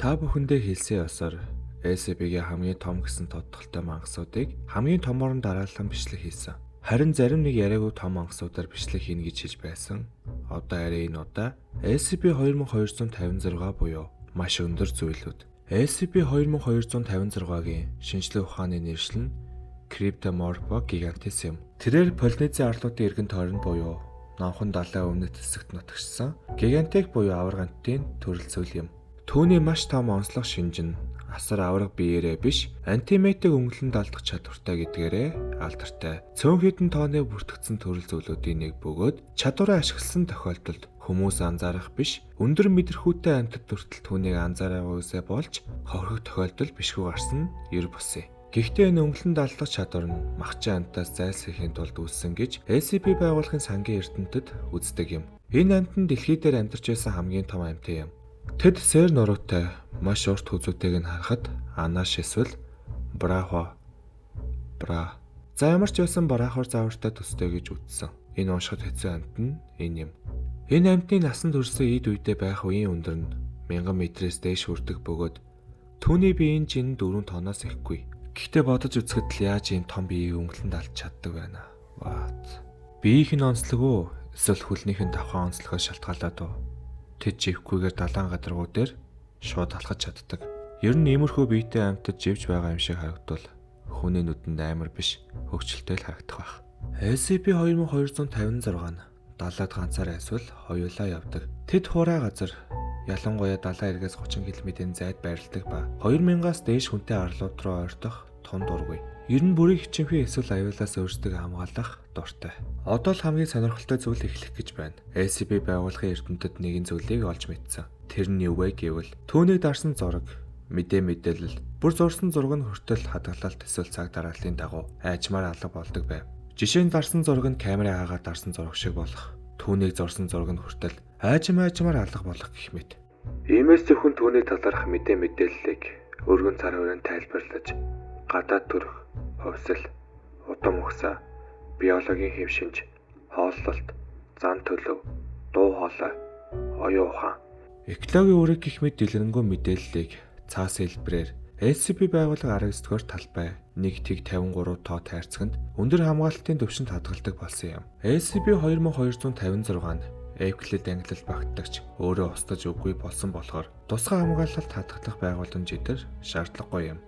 Та бүхэндээ хэлсэн ёсоор SCP-гийн хамгийн том гэсэн тодтолтой мангасуудыг хамгийн томоор нь дараалан бичлэг хийсэн. Харин зарим нэг яриагүй том мангасуудаар бичлэг хийнэ гэж хэлж байсан. Одоо арай энэ удаа SCP-2256 буюу маш өндөр зүйлүүд. SCP-2256-гийн шинжлэх ухааны нэршил нь Cryptomorpho giganteus юм. Тэрээр Полинезийн арлуудын эргэн тойронд буюу номхон далайн өмнөд хэсэгт нутагчсан гигантик буюу аваргантын төрөл зүйл юм. Түүний маш том онцлог шинж нь асар аварга биеэрээ биш, антиметик өнгөлөнд алдах чадвартай гэдгээрээ алдартай. Цөөн хэдэн тооны бүртгэгдсэн төрөл зүйлүүдийн нэг бөгөөд чадвараа ашигласан тохиолдолд хүмүүс анзаарах биш, өндөр мэдрэхүйтэй амьтад хүртэл түүнийг анзаараагүйсээ болж ховрох тохиолдол бишгүй гарсан нь ер бусын. Гэхдээ энэ өнгөлөнд алдах чадвар нь махчин амьтаас зайлсхийхийн тулд үүссэн гэж SCP байгууллагын сангийн эрдэмтэд үздэг юм. Энэ амьтан дэлхий дээр амьдарч байсан хамгийн том амьтан юм. Тэд сэр нуруутай маш урт хүзүүдийг нь харахад анаш эсвэл бра. За ямар ч байсан брахор заавартай төстэй гэж үзсэн. Энэ уншихад хэцүү амьт нь энэ юм. Энэ амьтны насанд хүрсэн эд үедээ байх үеийн өндөр нь 1000 метрээс дээш хүрдэг бөгөөд түүний биеийн жин 4 тоноос ихгүй. Гэхдээ бодож үзэхэд л яаж ийм том биеийг өнгөлөнд алдж чаддаг байна. Биеийнх нь онцлог уу? Эсвэл хөлнийх нь давхаан онцлогоос шалтгаалаад уу? Тэд живхгүйгээр далайн гадаргуу дээр шууд алхаж чаддаг. Ер нь иймэрхүү биетэй амьтад живж байгаа юм шиг харагдвал хүний нүдэнд амар биш, хөвгчлөлтэй л харагдах байх. SCP-2256 нь далайд ганцаараа эсвэл хоёулаа явдаг. Тэд хураа газар, ялангуяа далайн эргээс 30 км-ийн зайд байрладаг ба 2000-аас дээш хүнтэй арлууд руу ойртох тун дургүй. Ер нь бүрийг хичинхий эсвэл аюулаас өөрсдөө хамгаалах дуртай. Одоо л хамгийн сонирхолтой зүйл эхлэх гэж байна. SCP байгууллагын эрдэмтэд нэгэн зүйлийг олж мэдсэн. Тэр нь юу вэ гэвэл түүнийг дарсан зураг, мэдээлэл, бүр зурсан зураг нь хүртэл хадгалалт эсвэл цаг дарааллын дагуу айжмаар алга болдог байв. Жишээ нь дарсан зураг нь камерын агаар дарсан зураг шиг болох. Түүнийг зурсан зураг нь хүртэл айжмаар алга болох гэх мэт. Иймээс зөвхөн түүний талаарх мэдээллийг өргөн цар хүрээнд тайлбарлаж гадаад төрх, хувьсэл, удам ухсаа, биологийн хэв шинж, хооллолт, зан төлөв, дуу хоолой, оюун ухаан, экологийн үүрэг гэх мэт дэлгэрэнгүй мэдээллийг цаас хэлбэрээр SCP байгууллага 19-р талбай 1.53 тоо тайрцагт өндөр хамгаалалтын төвшөнд хадгалдаг болсон юм. SCP-2256 нь Euclid ангилал багтаагч өөрөө устдаж үгүй болсон болохоор тусгай хамгаалалт хадгалах байгууламж идэр шаардлагагүй юм.